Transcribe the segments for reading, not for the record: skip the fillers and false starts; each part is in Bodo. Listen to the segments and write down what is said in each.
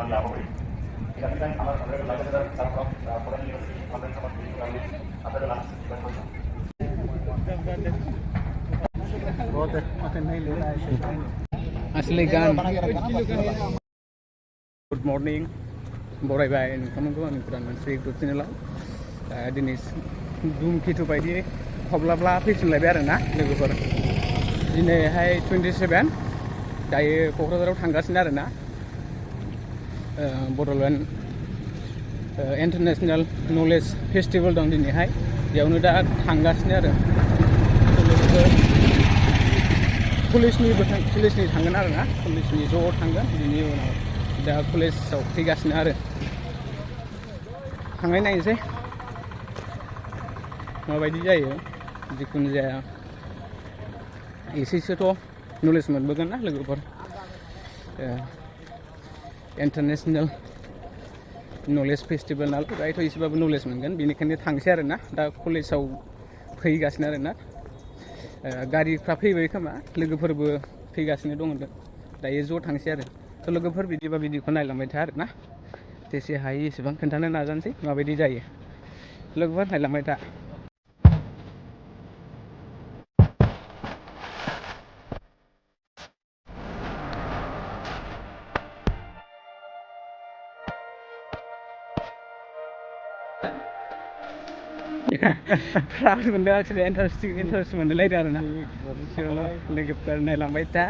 Asli gan. Good morning. बरायबाय नोंथांमोनखौ आंनि गोदान मोनसे इउटुब चेनेलाव दिनै धुमकेतु बायदि हब्लाब्ला फैफिनलायबाय आरोना लोगोफोर दिनैहाय 27 दायो क'क्राझाराव थांगासिनो आरोना बड'लेण्ड इन्टारनेशनेल नलेज फेस्टिभेल दं दिनैहाय बेयावनो दा थांगासिनो आरो कलेजनि थांगोन आरोना कलेजनि ज' थांगोन बिनि उनाव दा कलेजाव फैगासिनो आरो थांनाय नायनोसै माबायदि जायो जिखुनु जाया एसेसोथ' नलेज मोनबोगोन ना लोगोफोर इन्टारनेशनेल नलेज फेस्टिभेल नालाय बेहायथ' एसेबाबो नलेज मोनगोन बेनिखायनो थांसै आरोना दा कलेजाव फैगासिनो आरोना गारिफ्रा फैबाय खोमा लोगोफोरबो फैगासिनो दङ दायो ज' थांसै आरो थ' लोगोफोर बिदिबा बिदिखौ नायलांबाय था आरोना जेसे हायो एसेबां खोन्थानो नाजानोसै माबायदि जायो लोगोफोर नायलांबाय था proud मोनदों actually interest मोनलायदों आरोना लोगोफोर नायलांबाय था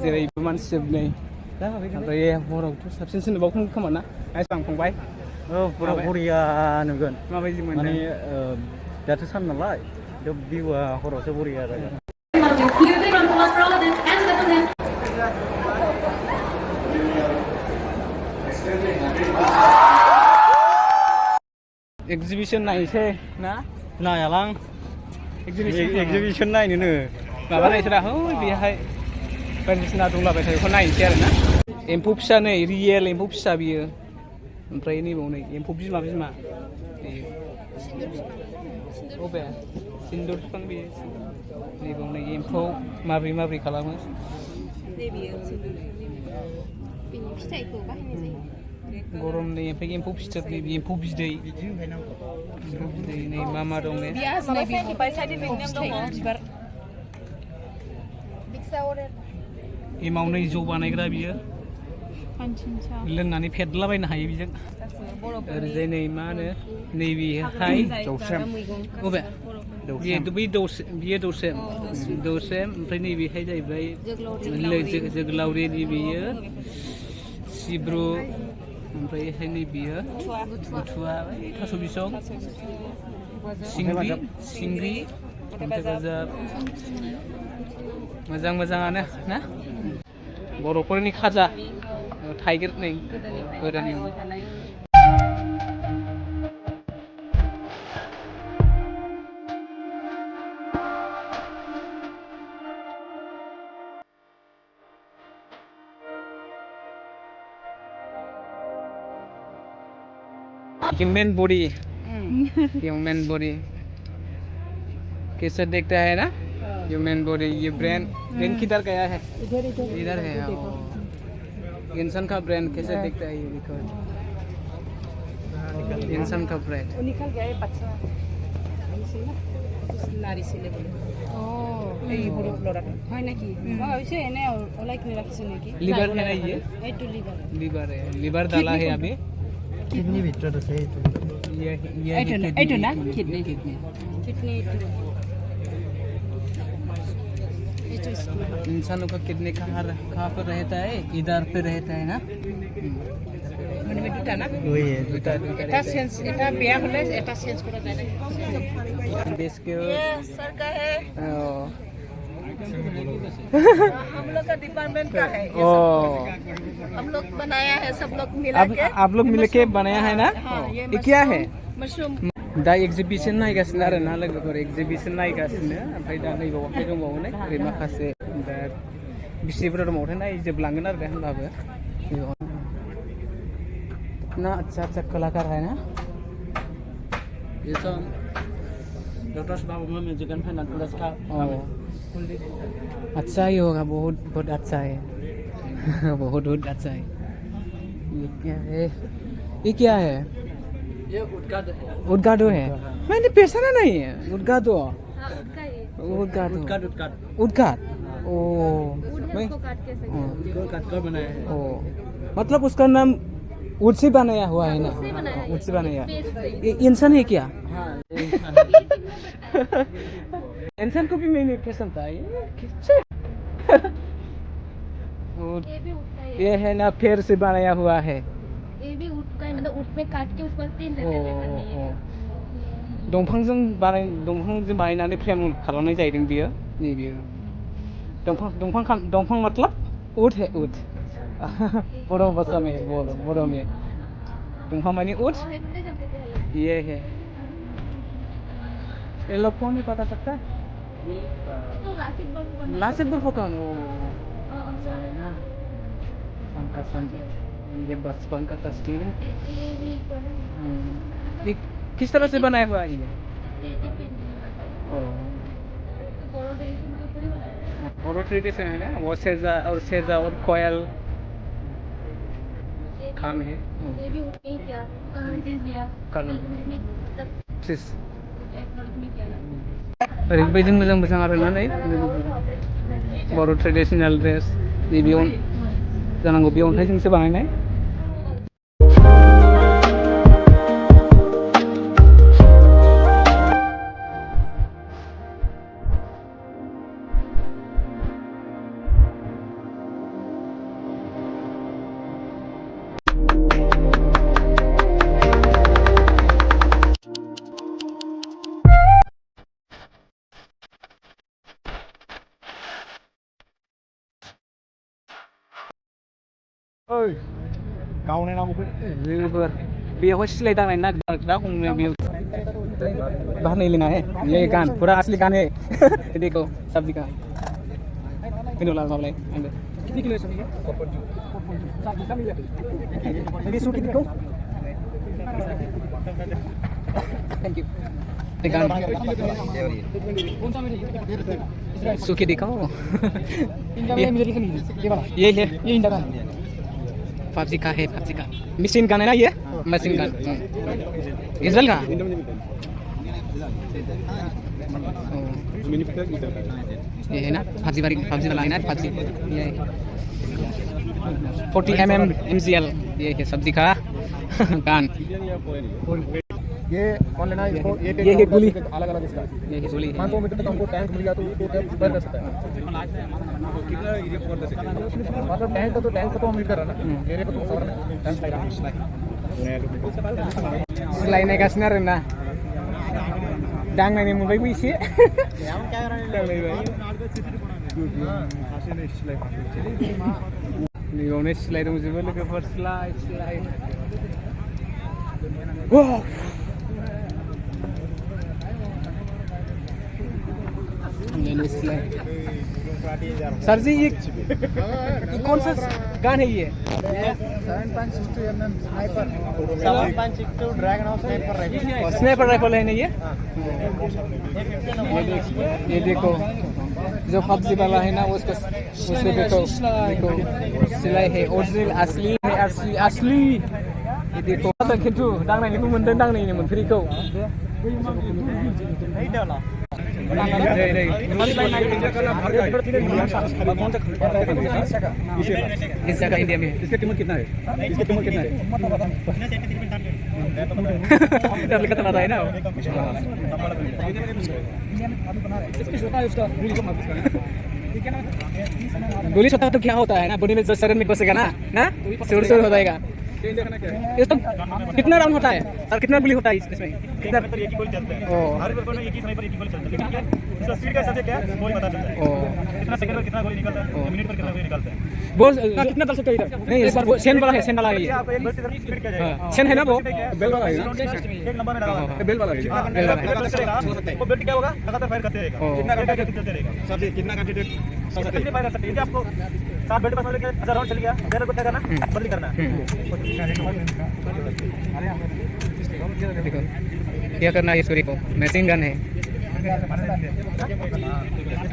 जेरैबो मानसि नै ओमफ्राय हरावथ' साबसिनसो नुबावगोन खोमा ना आं फंबाय पुरा बरिया नुगोन माबायदि मोनो माने दाथ' सान नालाय भिउआ हरावसो बरिया जागोन एक्जिबिशन नायसै ना नायालां एक्जिबिशन नायनोनो माबा नायसोरा है बेहाय बायदिसिना दंलाबाय थायो बेखौ नायनोसै आरोना एम्फौ फिसा नै रियेल एम्फौ फिसा बियो ओमफ्राय नैबाव नै एम्फौ बिमा बबे सिन्दुर बिफां बेयो नैबाव नै एम्फौ माब्रै खालामो फिथाइखौ बाहायनाय जायो गरमनि एम्फौ फिथोबनि एम्फौ बिदै नै मा दं ने एमाव नै जौ बानायग्रा बियो लोंनानै फेदलाबायनो हायो बेजों ओरैजाय नै मा होनो नैबेहाय बबे बै बियो दौसेम ओमफ्राय नैबेहाय जाहैबाय जोगोलावरिनि बेयो सिब्रु ओमफ्रायहाय नै बियो बुथुवा थास' बिसं सिंग्रि अन्थाइ बाजाब मोजाङानो ना बर'फोरनि खाजा थाइगिर नै गोदानि ह्यूमन बॉडी कैसा दिखता है ना ह्यूमन बॉडी ये ब्रेन किधर गया है इधर है इंसान का ब्रेन कैसे दिखता है ये देखो इंसान का ब्रेन निकल गया है बच्चा नारी से लेबल এই বড় লড়া হয় নাকি হইছে এনে ওলাই কিনে রাখছে নাকি লিভার है ना ये এইটো लिवर है लिवर डाला है अभी किडनी ভিতৰত আছে এইটো না কিডনি इंसानों का किडनी कहाँ पर रहता है इधर पे रहता है ना মানে দুটা না ওই এটা সেন্স এটা বেয়া হলে এটা চেঞ্জ করা যায় না देश के सर का है हम लोग का डिपार्टमेंट का है हम लोग बनाया है सब लोग मिला के आप लोग मिलके बनाया है ना ये क्या है मशरूम दा एक्जिबिशन नायगासिनो आरो ना लोगोफोर एक्जिबिशन नायगासिनो ओमफ्राय दा नैबावहाय दंबावो ने ओरै माखासे दा बिसिफोर दंबावथाय नायजोबलांगोन आरो होनबाबो इतना अच्छा कलाकार है ना ये सब डॉक्टर साहब में म्यूजिक एंड फाइन आर्ट्स का अच्छा ही होगा बहुत अच्छा है बहुत अच्छा है ये क्या है? ये क्या है? ये उद्गाद है। उद्गादो है। मैंने पहचाना नहीं है। उद्गादो। हाँ, उनका ही उद्गादो। उद्गाद उद्गाद उद्गाद। ओ। वुड है, मैं- उसको काट के सकते इसको काट कर बनाया है। ओ। मतलब उसका नाम ऊँट से बनाया हुआ है ना? उससे बनाया है। ऊँट से बनाया। पेस्ट से। ये इंसान है क्या? हाँ इंसान को भी मैंने पसंद था। ये किससे? और ये भी उठ का ही है। ये है ना पेड़ से बनाया हुआ है। ये भी उठ का ही, मतलब उठ में काट के उसको तीन अ, लेते हैं। दंफांजों बानायनानै फ्रेम खालामनाय जाहैदों बियो नैबेयो दंफां मतलब ऊँट है ऊँट बर' भाषा में बर' में दंफां माने ऊँट और इतने जमते थे ये है ये लोग कौन है पता सकता है तो लासिक बम बना लासित बरफुकन और ये बचपन का तस्वीर है ये भी बना ये किस तरह से बनाया हुआ है ये ये पेंटिंग बड़ो पेंटिंग के ऊपर ही बनाया है। और ट्रेडिशन है ना वो सेजा और कोयल खाम है ये भी उठ के ही किया चीज दिया Colour. में तब प्लीज एक्नॉलेज में किया ओरैबायदि मोजां मोजां आरोना नै बर' ट्रेडिसनेल ड्रेस नैबेयाव जानांगौ बे अन्थाइजोंसो बानायनाय ơi cầu này nào लोगोफोर बेयावहाय सिलाय दांनाय नागिरग्रा हमनो बेयाव बाहर नहीं लेना है ये गान पूरा असली गान है देखो सब्जी का किलो ला मामले अंदर कितने किलो है सब्जी ये सूट कितने को थैंक यू गान सूखी दिखाओ ये है ये इंडिया गान पबजी का है पबजी का मशीन गन है ना ये मशीन गन इजराइल का ये है ना पबजी वाला है ना पबजी ये 40 MGL ये है सब्जी का गन ये कौन लेना है इसको ये है गोली अलग अलग इसका ये है गोली 500 मीटर तक हमको टैंक मिल गया तो उसको रिपेयर कर सकता है कितना एरिया कवर कर सकते हैं मतलब टैंक तो हम मिल कर रहा ना एरिया को तो कवर टैंक लगा सिलायनायगासिनो आरो ना दांनायनि मोनबायबो एसे नैयावनो सिलाय दंजोबो लोगोफोर सिलाय सर जी ये कौन सा गान है ये 7.62 mm sniper 7.62 dragon house sniper rifle sniper rifle है ना ये देखो जो पबजी वाला है ना उसको देखो सिलाई है ओरिजिनल असली है असली ये देखो तो किंतु दांनायनिखौ मोनदों दांनायनि मोनफेरिखौ इस जगह इंडिया में इसका कीमत कितना है डर लगता है ना गोली छोटा तो क्या होता है ना बॉडी में जो शरीर में घुसेगा ना सुर हो जाएगा इस तो कितना राउंड होता है और कितना गोली होता है इसमें कितना एक ही गोली चलता है हर पेपर में एक ही स्नाइपर एक ही गोली चलता है ठीक है इसका स्पीड का हिसाब से क्या है गोली पता चलता है कितना सेकंड में कितना गोली निकलता है मिनट पर कितना गोली निकलता है वो कितना दल सकते हैं इधर नहीं इस बार वो सेन वाला है सेन वाला है ये आप एक मिनट की स्पीड क्या जाएगा सेन है ना वो बेल वाला है एक नंबर में लगा हुआ है बेल वाला है वो बेल्ट क्या होगा लगातार फायर करते रहेगा कितना घंटा चलते रहेगा सबसे कितना कैंडिडेट कितने फायर कर सकते हैं यदि आपको 7 बेल्ट पास लेके 1000 राउंड चल गया फिर को क्या करना बदली करना है देखो क्या करना है सूर्य को मशीन गन है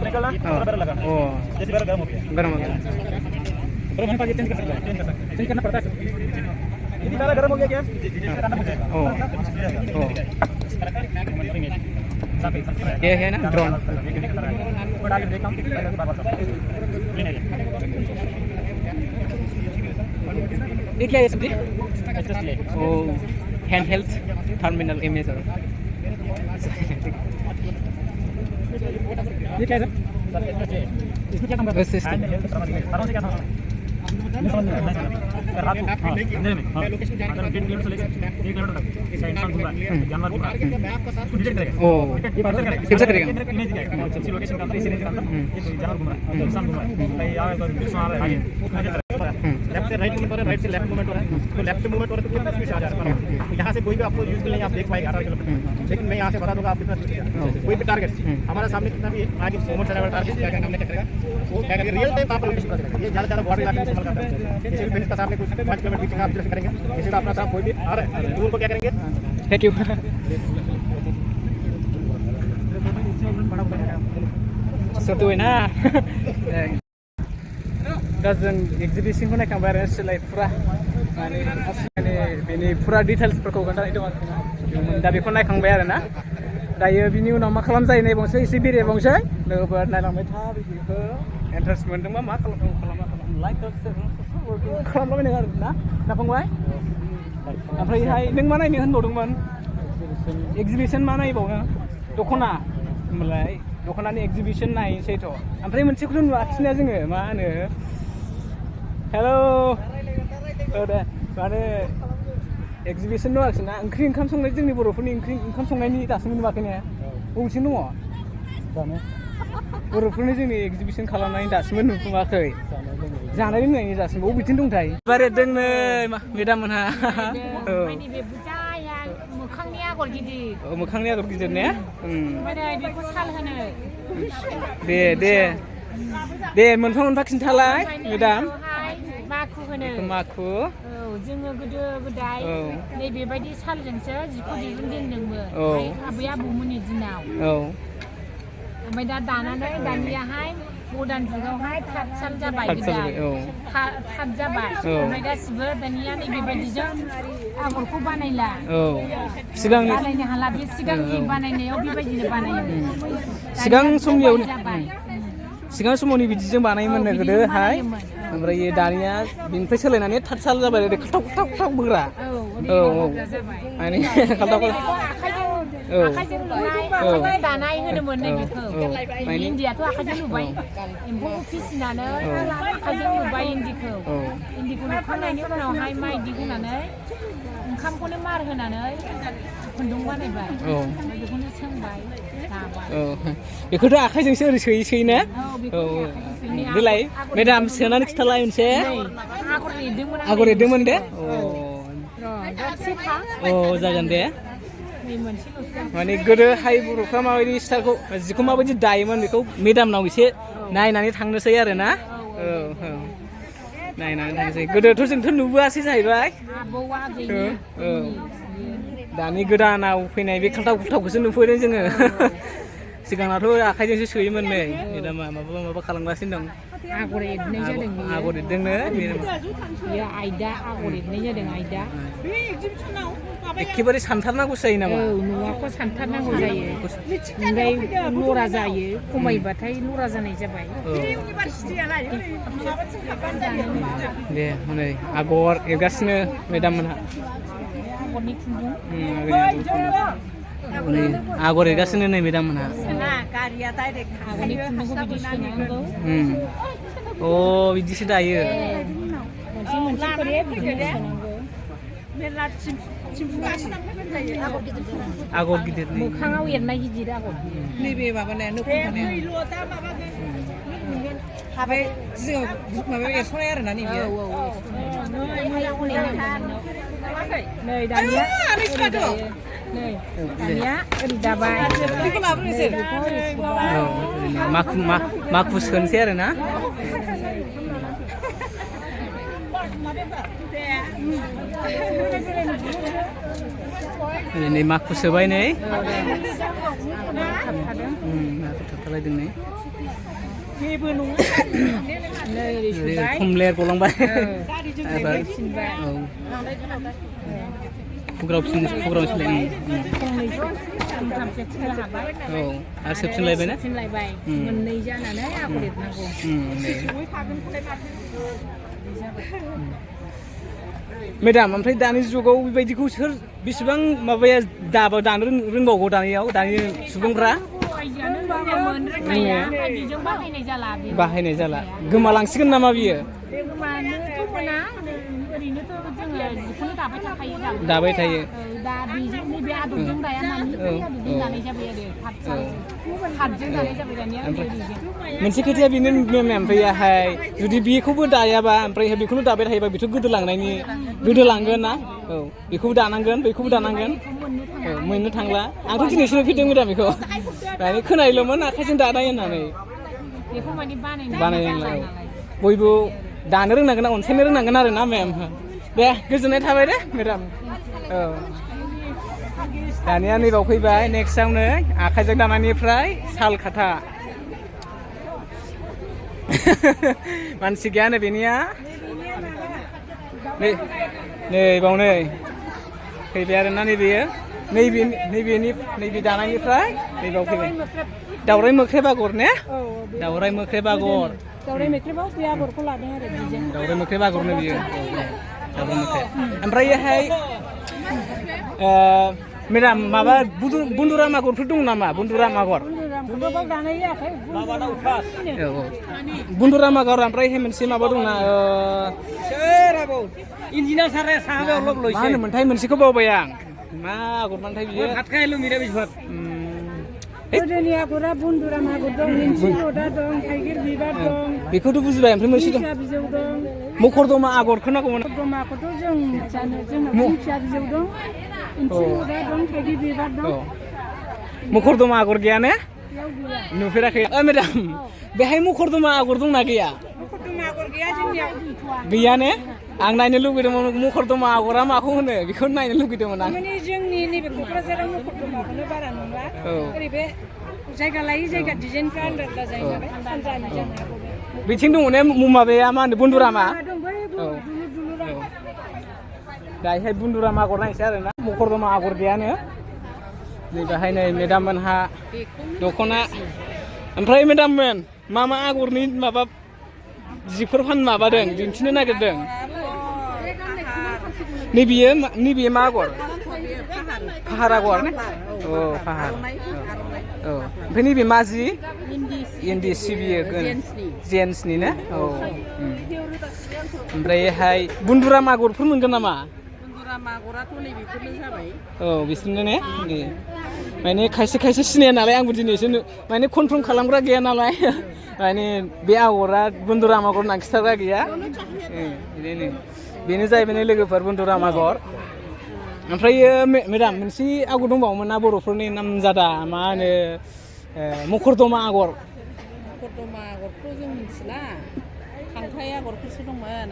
निकलना और लगाना ओ जैसे गर्म हो गया गरम हो गया तो हमारे पास ये चेंज कर सकते हैं, चेंज करना पड़ता है सर। ये ज़्यादा गर्म हो गया क्या? करना पड़ता है। ये है ना ड्रोन। ये क्या है सब्जी? ओ हैंड हेल्थ टर्मिनल इमेजर। ये क्या है सर? इसमें क्या काम करता है? असिस्टेंट। आराम से क्या था? रात को अंधेरे में अगर 1.5 किलोमीटर से लेकर 1 किलोमीटर तक इंसान घूम रहा है, जानवर घूम रहा है, उसको डिटेक्ट करेगा। ओ कैप्चर करेगा। इमेज दिखाएगा। इसी लोकेशन का अंदर, इसी रेंज का अंदर ये जानवर घूम रहा है, इंसान घूम रहा है, कहीं यहाँ पर कृष्ण आ रहा है, आगे लेफ्ट से राइट मूवमेंट हो रहा है, राइट से लेफ्ट मूवमेंट हो रहा है, तो लेफ्ट से मूवमेंट हो रहा है तो कितना स्पीड से आ जा रहा है। तो यहाँ से कोई भी आपको यूजफुल नहीं आप देख पाएंगे 18 किलोमीटर, लेकिन मैं यहाँ से बता दूंगा आप कितना स्पीड से कोई भी टारगेट हमारा सामने कितना भी आगे मूवमेंट चला हुआ टारगेट क्या हमने क्या करेगा वो क्या करेगा रियल टाइम आप लोकेशन पता चलेगा। ये ज़्यादा बॉर्डर इलाके में इस्तेमाल करता है। जैसे भी का सामने कुछ 5 किलोमीटर पीछे आप जैसे करेंगे, जैसे अपना साथ कोई भी आ रहा है तो उनको क्या करेंगे थैंक यू। सतुवे ना दा जों एक्जिबिशनखौ नायखांबाय आरो सोलाय फुरा माने बेनि फुरा डिटेल्सफोरखौ खोन्थानाय दं आरोना दा बेखौ नायखांबाय आरोना दायो बिनि उनाव मा खालामजायो नायबावनोसै एसे बेरायबावनोसै लोगोफोर नायलांबाय था भिडिअखौ इन्टारेस्ट मोनदोंबा मा लाइक खालामलाबायदों आरोना ना फंबाय ओमफ्रायहाय नों मा नायनो होनबावदोंमोन एक्जिबिशन मा नायबावनो दख'ना होमबालाय दख'नानि एक्जिबिशन नायनोसैथ' ओमफ्राय मोनसेखौथ' नुवाखिसैना जोङो मा होनो हेल' औ दे माने एक्जिबिशन नुवाखिसैना ओंख्रि ओंखाम संनाय जोंनि बर'फोरनि ओंख्रि ओंखाम संनायनि दासिमबो नुवाखै ने बबेथिं दङ बर'फोरनि जोंनि एक्जिबिशन खालामनायनि दासिमबो नुफुङाखै जानाय लोंनायनि दासिमबो बबेथिं दंथाय बारे दोंनो मेदाम मोनहा औ मोखांनि आगर गिदिर मोखांनि आगर गिदिर ने ओमफ्राय बेखौ साल होनो दे मोनफा मोनफा खिन्थालाय मेदाम माखु होनो माखु औ जोङो गोदो गोदाय नैबेबायदि सालजोंसो जिखौ दिहुनजेनदोंमोन आबै आबौमोननि दिनाव ओमफ्राय दा दानानै दानियाहाय मडार्न जुगावहाय थाथसाल जाबाय थाथ जाबाय ओमफ्राय गासिबो दानिया नैबेबायदिजों आगरखौ बानायला सिगां बानायनो हाला बे सिगांनि बानायनायाव बेबायदिनो बानायोमोन सिगां समावनि बिदिजों बानायोमोन गोदोहाय ओमफ्राय दानिया बिनिफ्राय सोलायनानै थाथसाल जाबाय ओरै खाथाव खाथाव खाथाव बोग्रा माने खाथाव आखाइजों लुनाय आखाइजों दानाय होनोमोन नैबेखौ इन्दियाथ' आखाइजों लुबाय एम्फौखौ फिसिनानै आखाइजों लुबाय इन्दिखौ लुखांनायनि उनावहाय माइ दिहुननानै ओंखामखौनो मार होनानै खुन्दुं बानायबाय बेखौनो सोंबाय दाबाय बेखौथ' आखाइजोंसो ओरै सोयै ना देलाय मेदाम सोनानै खिथालाय मोनसे आगर एरदोंमोन दे जागोन दे माने गोदोहाय बर'फ्रा माबायदि स्टाइलखौ जिखौ माबायदि दायोमोन बेखौ मेदामनाव एसे नायनानै थांनोसै आरो ना नायनानै थांनोसै गोदोथ' जोंथ' नुबोआसै जाहैबाय दानि गोदानाव फैनाय बे खाल्थाव खुल्थावखौसो नुफैदों जोङो सिगाङावथ' आखाइजोंसो सोयोमोन नै मेदामा माबा खालामगासिनो दं आगर एरनाय जादों आगर एरदोंनो बेयो आयदा आगर एरनाय जादों आयदा एखेबारे सानथारनांगौसो जायो नामा न'आखौ सानथारनांगौ जायो ओमफ्राय लरा जायो खमायबाथाय लरा जानाय जाबाय दे हनै आगर एरगासिनो मेदाम मोनहा आगरनि खुन्दुं आगर एरगासिनो नै मेदाम मोनहा आगरनि खुन्दुंखौ बिदि सोनांगौ बिदिसो दायो आगर गिदिर मोखाङाव एरनाय गिदिर आगर नैबे माबानाया नो हाबाय जिङाव माबायाव एरस'नाय आरोना नैबे नै दानिया ओरै दाबाय माखु सोनोसै आरो ना नै माखु सोबाय नै थाबथालायदों नै थुमलेर गलांबाय फुग्राव सिलाय औ आरो सेबसिनलायबाय ना मोननै जानानै आगर एरनांगौ मेडाम ओमफ्राय दानि जुगाव बेबायदिखौ सोर बेसेबां माबाया दानो रोंबावगौ दानि सुबुंफ्रा बाहायनाय जाला गोमालांसिगोन नामा बियो गोमानोथ' मोना ओरैनोथ' जोङो जिखौनो दाबाय थाखायो दाबाय थायो दा बेजों नैबे आदबजों दाया मानि आदबजों दानाय जाबाय आरो थाबजों दानाय जाबाय दानिया मोनसे खोथाया बेनो ओमफ्रायहाय जुदि बेखौबो दायाबा ओमफ्राय बेखौनो दाबाय थायोबा बेथ' गोदोलांगोन ना औ बेखौबो दानांगोन बेखौबो दानांगोन औ मोननो थांला आंथ' दिनैसो नुफेरदों मेडाम बेखौ दानि खोनायोल'मोन आखाइजों दानाय होननानै बेखौ माने बानायनांला बयबो दानो रोंनांगोन अनसायनो रोंनांगोन आरो ना मेम दे गोजोननाय थाबाय दे मेडाम औ दानिया नैबाव फैबाय नेक्स्टआवनो आखाइजों दानायनिफ्राय साल खाथा मानसि गैयानो बेनिया नैबावनो फैबाय आरोना नैबे दानायनिफ्राय नैबाव फैबाय दावराइ मोख्रेब आगर ने दावराइ मोख्रेब आगर दावराइ मोख्रेबाव बे आगरखौ लादों आरो बेजों दावराइ मोख्रेब आगरनो बियो दावराइ मोख्रेब ओमफ्रायहाय मेडाम माबा बुन्दुराम आगरफोर दं नामा बुन्दुराम आगर बुन्दुराम आगर ओमफ्राय मोनसे माबा दंना मा होनोमोनथाय मोनसेखौ बावबाय आं मा आगरमोनथाय बियो गोदोनि आगरा बुन्दुराम आगर दं निन्थि लदा दं थाइगिर बिबार दं बेखौथ' बुजिबाय ओमफ्राय मोनसे दं बिजौ दं मखरदमा आगरखौ नांगौमोन मखरदमाखौथ' जों जोंना दिंखिया बिजौ दं निन्थि लदा दं थाइगिर बिबार दं मखरदमा आगर गैया ने नुफेराखै मेडाम बेहाय मखरदमा आगर दंना गैया मखरदमा आगर गैया जोंनियाव गैया ने आं नायनो लुगैदोंमोन मखरदमा आगरा माखौ होनो बेखौ नायनो लुगैदोंमोन आं माने जोंनि नैबे क'क्राझाराव मखरदमाखौनो बारा नुला ओरैबे जायगा लायै जायगा डिजाइनफ्रा आलदा आलदा जायो नालाय सानजानि जानो हागौ बिथिं दङ ने माबाया मा होनो बुन्दुरामा दाहाय बुन्दुराम आगर नायसै आरोना मखरदमा आगर गैयानो नै बाहाय नै मेडाम मोनहा दख'ना ओमफ्राय मेडाम मोन मा आगरनि माबा जिफोर माबादों दिन्थिनो नागिरदों नैबेयो मा आगर फाहार आगर ने औ फाहार औ ओमफ्राय नैबे मा जि इन्दि सि बियो जेन्सनि ना औ ओमफ्रायहाय बुन्दुराम आगरफोर मोनगोन नामा आगराथ' नैबेफोरनो जाबाय औ बिसोरनो ने माने खायसे सिनाया नालाय आंबो दिनैसो माने कनफार्म खालामग्रा गैया नालाय माने बे आगरा बुन्दुराम आगर नाखिथाग्रा गैया बिदिनो बेनो जाहैबाय लोगोफोर बुन्दुराम आगर ओमफ्रायो मेडाम मोनसे आगर दंबावोमोन ना बर'फोरनि नामजादा मा होनो मखरदमा आगर आगरखौ जों मिथिला खांख्राइ आगरफोरसो दंमोन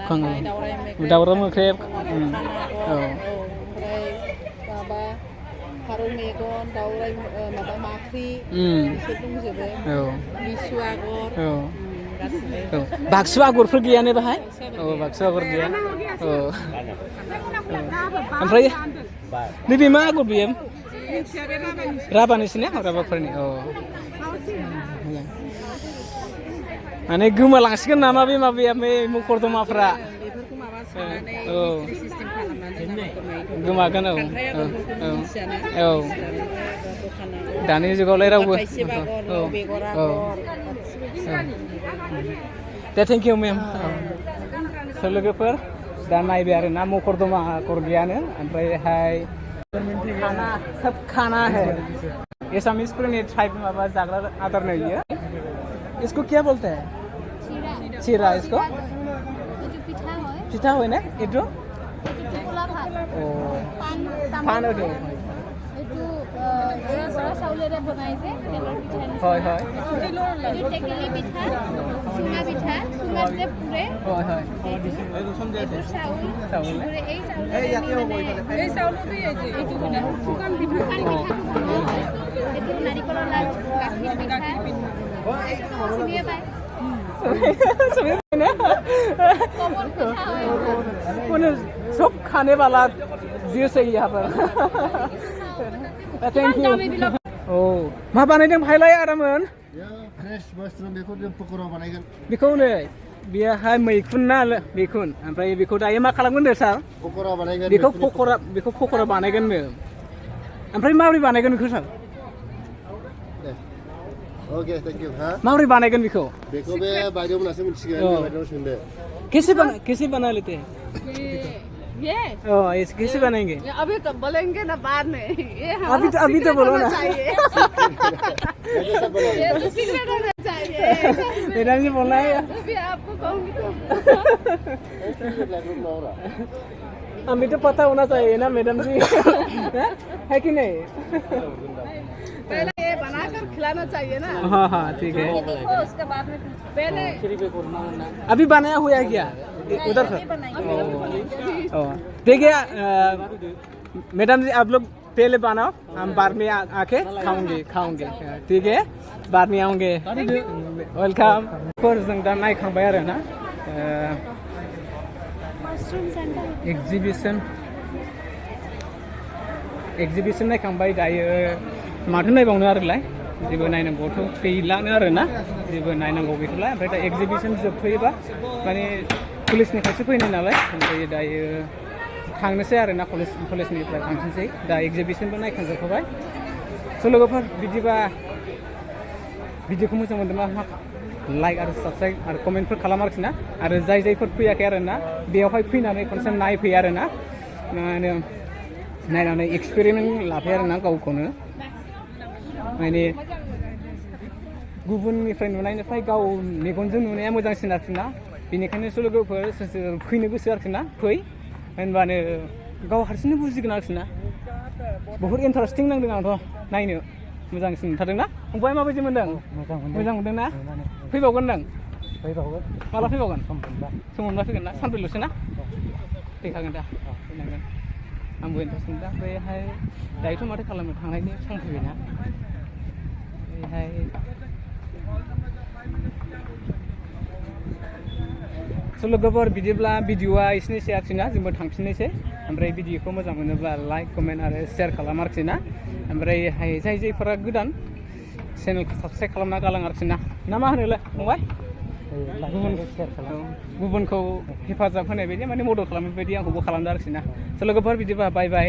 दावराइ मोख्रेब ओमफ्राय माबा फारौ मेगन दावराइ माबा माख्रि बिसोर दंजोबो लिसु आगर गासिबो बाक्सु आगरफोर गैया ने बाहाय औ बाक्सु आगर गैया औ ओमफ्राय नैबे मा आगर बियो राभानिसो ने राभाफोरनि औ माने गोमालांसिगोन नामा बे माबाया बे मखरदमाफ्रा औ गोमागोन औ दानि जुगावलाय रावबो दे थेंक इउ मेम लोगोफोर दा नायबाय आरो ना मखरदमा आगर गैयानो ओमफ्रायहाय सब खाना है एसामिसफोरनि टाइप माबा जाग्रा आदार नहीं है इसको क्या बोलते हैं चिरा इसको पिठा হয় না এটো পান এটো বৰা চাউলেৰে বনাইছে তেলৰ পিঠা হয় হয় এইটো টেকেলি পিঠা চুঙা পিঠা চুঙাত যে পুৰে হয় হয় এইটো চাউল পুৰে এই চাউলটো এইটো মানে শুকান পিঠা এইটো নাৰিকলৰ লাড়ু গাখীৰ পিঠা চিনিয়ে পায় ना उन्हें सब खाने वाला चीज है यहाँ पर थैंक यू ओ मा बानायदों भाइलाय आदामोन फ्रेश मशरूम बेखौ जों पक'रा बानायगोन बेखौ नै बेहाय मैखुन ना मैखुन ओमफ्राय बेखौ दायो मा खालामगोन दे सार पक'रा बानायगोन बेखौ पक'रा बानायगोननो ओमफ्राय माबोरै बानायगोन बेखौ सार अके थैंक यू हां माबोरै बानायगोन बेखौ बे बायदेव मोनासो मिथिगोन बे बायदेव सोंदो कैसे बना लेते हैं ये इसे कैसे बनाएंगे अभी तो बोलेंगे ना बाद में ये अभी तो बोलो ना ये तो सीक्रेट होना चाहिए मैडम जी बोलना है अभी आपको कहूँगी तो हमें तो पता होना चाहिए ना मैडम जी है कि नहीं पहले ये बनाकर खिलाना चाहिए ना हाँ ठीक है देखो उसके बाद में पहले अभी बनाया हुआ है क्या उधर से देखिए मैडम जी आप लोग पहले बनाओ हम बाद में आके खाऊंगे ठीक है बाद में आऊंगे वेलकम फोर जों दा नायखांबाय आरो ना एग्जिबिशन नायखांबाय दायो माथो नायबावनो आरोलाय जेबो नायनांगौथ' गैलानो आरोना जेबो नायनांगौ गैथ'ला ओमफ्राय दा एग्जिबिशन जोबथ'योबा माने कलेजनिफ्रायसो फैनाय नालाय ओमफ्राय दायो थांनोसै आरोना कलेजनिफ्राय थांफिनसै दा एग्जिबिशनबो नायखांजोबखाबाय स' लोगोफोर बिदिबा भिडिअखौ मोजां मोनदोंबा लाइक आरो साबस्क्राइब आरो कमेन्टफोर खालाम आरोखि ना आरो जायफोर फैयाखै आरोना बेयावहाय फैनानै खनसे नायफै आरोना माने नायनानै एक्सपेरिमेन्ट लाफै आरोना गावखौनो माने गुबुननिफ्राय नुनायनिफ्राय गाव मेगनजों नुनाया मोजांसिन आरोखि ना बेनिखायनो स' लोगोफोर फैनो गोसो आरोखि ना फै होनबानो गाव हारसिंनो बुजिगोन आरोखि ना बहुद इन्टारेस्टिं नांदों आंथ' नायनो मोजांसिन नुथारदों ना फंबाय माबायदि मोनदों मोजां मोनदों ना फैबावगोन नों माला फैबावगोन सम मोनबा फैगोन ना सानब्रैल'सो ना फैखागोन दा फैनांगोन आंबो इन्टारेस्ट मोनदों ओमफ्रायहाय दायोथ' माथो खालामनो थांनायनि सम फैबायना ओमफ्रायहाय स' लोगोफोर बिदिब्ला भिडिअआ एसेनोसै आरोखि ना जोंबो थांफिननोसै ओमफ्राय भिडिअखौ मोजां मोनोब्ला लाइक कमेन्ट आरो शेयार खालाम आरोखि ना ओमफ्रायहाय जायफोरा गोदान चेनेलखौ साबस्क्राइब खालामना गालां आरोखि ना मा होनोलाय फंबाय गुबुनखौ हेफाजाब होनाय बायदि माने मदद खालामनाय बायदि आंखौबो खालामदों आरोखि ना स' लोगोफोर बिदिबा बाय बाय